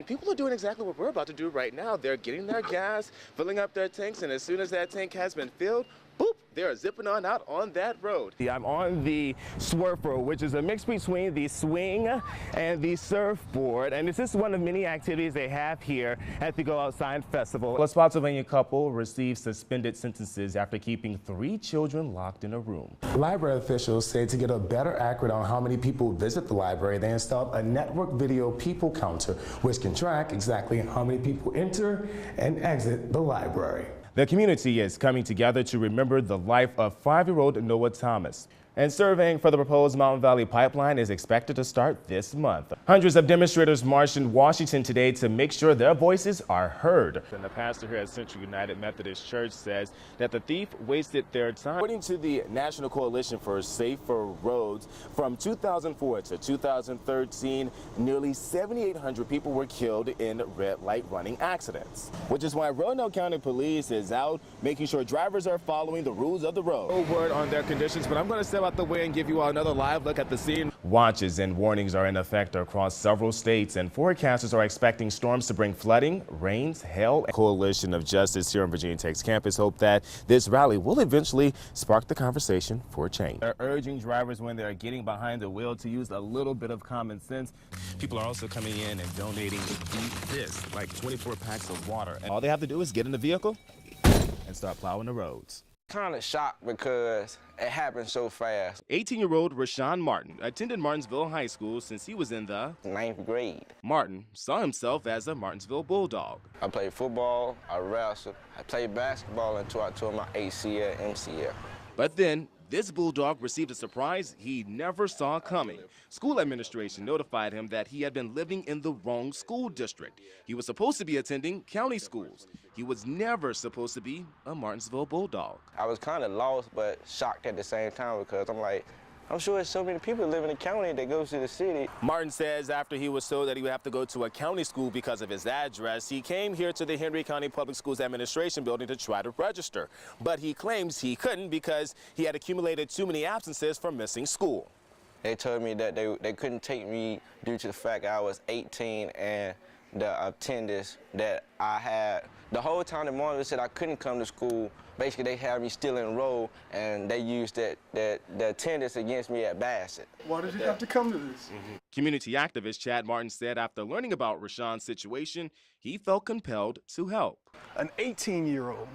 And people are doing exactly what we're about to do right now. They're getting their gas, filling up their tanks, and as soon as that tank has been filled, boop, they're zipping on out on that road. I'm on the Swerfer, which is a mix between the swing and the surfboard. And this is one of many activities they have here at the Go Outside Festival. A Spotsylvania couple received suspended sentences after keeping 3 children locked in a room. Library officials say to get a better accurate on how many people visit the library, they installed a network video people counter, which can track exactly how many people enter and exit the library. The community is coming together to remember the life of 5-year-old Noah Thomas. And surveying for the proposed Mountain Valley Pipeline is expected to start this month. Hundreds of demonstrators marched in Washington today to make sure their voices are heard. And the pastor here at Central United Methodist Church says that the thief wasted their time. According to the National Coalition for Safer Roads, from 2004 to 2013, nearly 7,800 people were killed in red light running accidents, which is why Roanoke County Police is out making sure drivers are following the rules of the road. No word on their conditions, but I'm going to step out the way and give you all another live look at the scene. Watches and warnings are in effect across several states, and forecasters are expecting storms to bring flooding, rains, hail. Coalition of Justice here on Virginia Tech's campus hope that this rally will eventually spark the conversation for change. They're urging drivers when they're getting behind the wheel to use a little bit of common sense. People are also coming in and donating this, like 24 packs of water. And all they have to do is get in the vehicle and start plowing the roads. Kind of shocked because it happened so fast. 18-year-old Rashawn Martin attended Martinsville High School since he was in the 9th grade. Martin saw himself as a Martinsville Bulldog. I played football, I wrestled, I played basketball until I tore my ACL, MCL. But then this Bulldog received a surprise he never saw coming. School administration notified him that he had been living in the wrong school district. He was supposed to be attending county schools. He was never supposed to be a Martinsville Bulldog. I was kind of lost but shocked at the same time because I'm like, I'm sure there's so many people live in the county that goes to the city. Martin says after he was told that he would have to go to a county school because of his address, he came here to the Henry County Public Schools Administration building to try to register. But he claims he couldn't because he had accumulated too many absences from missing school. They told me that they couldn't take me due to the fact I was 18 and the attendance that I had. The whole time the monitor said I couldn't come to school, basically they had me still enrolled and they used the attendance against me at Bassett. Why did you have to come to this? Community activist Chad Martin said after learning about Rashawn's situation, he felt compelled to help. An 18-year-old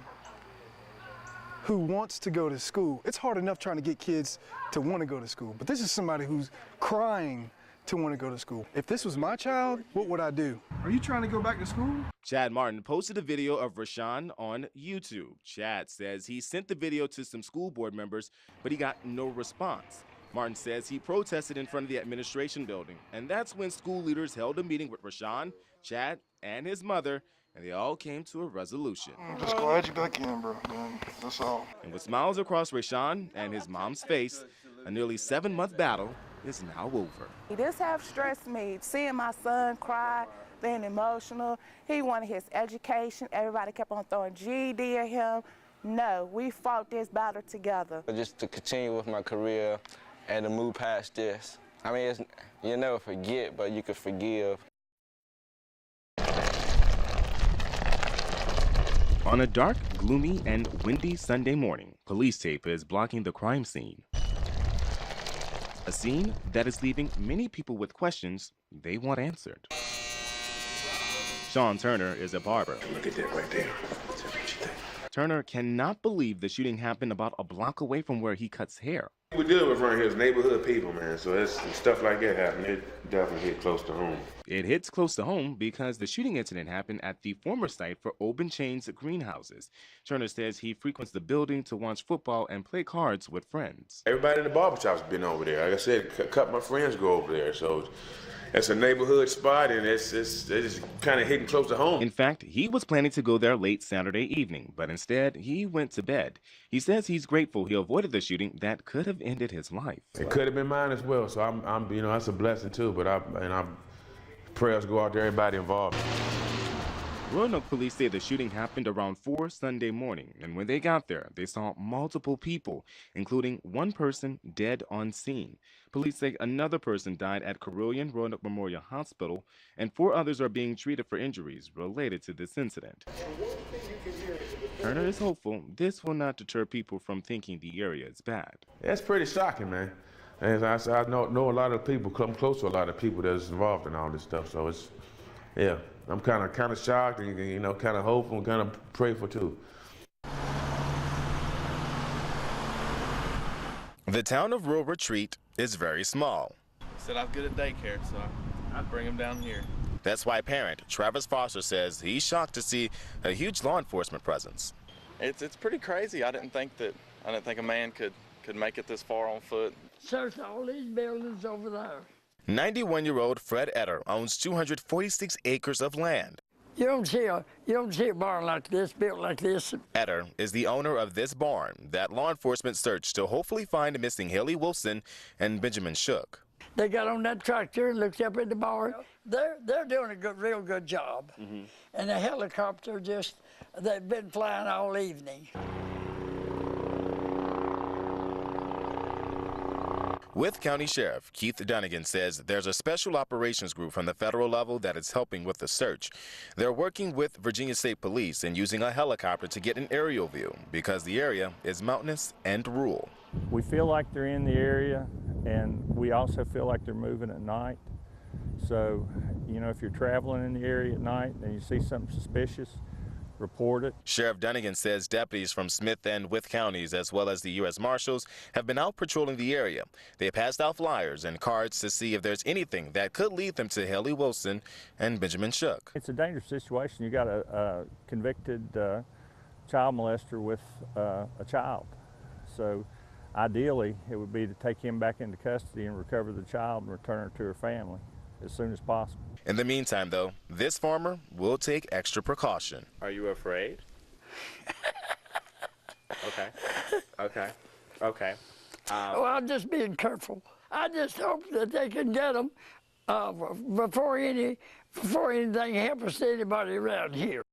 who wants to go to school. It's hard enough trying to get kids to want to go to school, but this is somebody who's crying to want to go to school. If this was my child, what would I do? Are you trying to go back to school? Chad Martin posted a video of Rashawn on YouTube. Chad says he sent the video to some school board members, but he got no response. Martin says he protested in front of the administration building, and that's when school leaders held a meeting with Rashawn, Chad, and his mother, and they all came to a resolution. I'm just glad you're back in, bro, man. That's all. And with smiles across Rashawn and his mom's face, a nearly 7-month battle is now over. This have stressed me, seeing my son cry, being emotional. He wanted his education. Everybody kept on throwing GED at him. No, we fought this battle together. Just to continue with my career and to move past this. I mean, you never forget, but you can forgive. On a dark, gloomy, and windy Sunday morning, police tape is blocking the crime scene. A scene that is leaving many people with questions they want answered. Sean Turner is a barber. Look at that right there. Turner cannot believe the shooting happened about a block away from where he cuts hair. We deal with around here is neighborhood people, man. So it's stuff like that happened. It definitely hit close to home. It hits close to home because the shooting incident happened at the former site for Open Chains greenhouses. Turner says he frequents the building to watch football and play cards with friends. Everybody in the barbershop's been over there. Like I said, a couple of my friends go over there. So it's a neighborhood spot, and it's just kind of hitting close to home. In fact, he was planning to go there late Saturday evening, but instead he went to bed. He says he's grateful he avoided the shooting that could have ended his life. It could have been mine as well. So I'm you know, that's a blessing too. But prayers go out to everybody involved. Roanoke police say the shooting happened around 4 Sunday morning, and when they got there, they saw multiple people, including one person dead on scene. Police say another person died at Carilion Roanoke Memorial Hospital, and 4 others are being treated for injuries related to this incident. Turner is hopeful this will not deter people from thinking the area is bad. That's pretty shocking, man. And I know a lot of people, come close to a lot of people that's involved in all this stuff. So it's, yeah, I'm kind of shocked and, you know, kind of hopeful and kind of prayerful too. The town of Rural Retreat is very small. Said I was good at daycare, so I'd bring him down here. That's why parent Travis Foster says he's shocked to see a huge law enforcement presence. It's pretty crazy. I didn't think a man could make it this far on foot. Search all these buildings over there. 91-year-old Fred Etter owns 246 acres of land. You don't see a barn like this, built like this. Etter is the owner of this barn that law enforcement searched to hopefully find missing Haley Wilson and Benjamin Shook. They got on that tractor and looked up at the barn. They're doing a real good job. Mm-hmm. And the helicopter they've been flying all evening. With County Sheriff Keith Dunnigan says there's a special operations group from the federal level that is helping with the search. They're working with Virginia State Police and using a helicopter to get an aerial view because the area is mountainous and rural. We feel like they're in the area, and we also feel like they're moving at night. So, you know, if you're traveling in the area at night and you see something suspicious, report it. Sheriff Dunnigan says deputies from Smith and Wythe counties, as well as the U.S. Marshals, have been out patrolling the area. They passed out flyers and cards to see if there's anything that could lead them to Haley Wilson and Benjamin Shook. It's a dangerous situation. You got a convicted child molester with a child. So ideally, it would be to take him back into custody and recover the child and return her to her family as soon as possible. In the meantime, though, this farmer will take extra precaution. Are you afraid? Okay. Well, I'm just being careful. I just hope that they can get them before anything happens to anybody around here.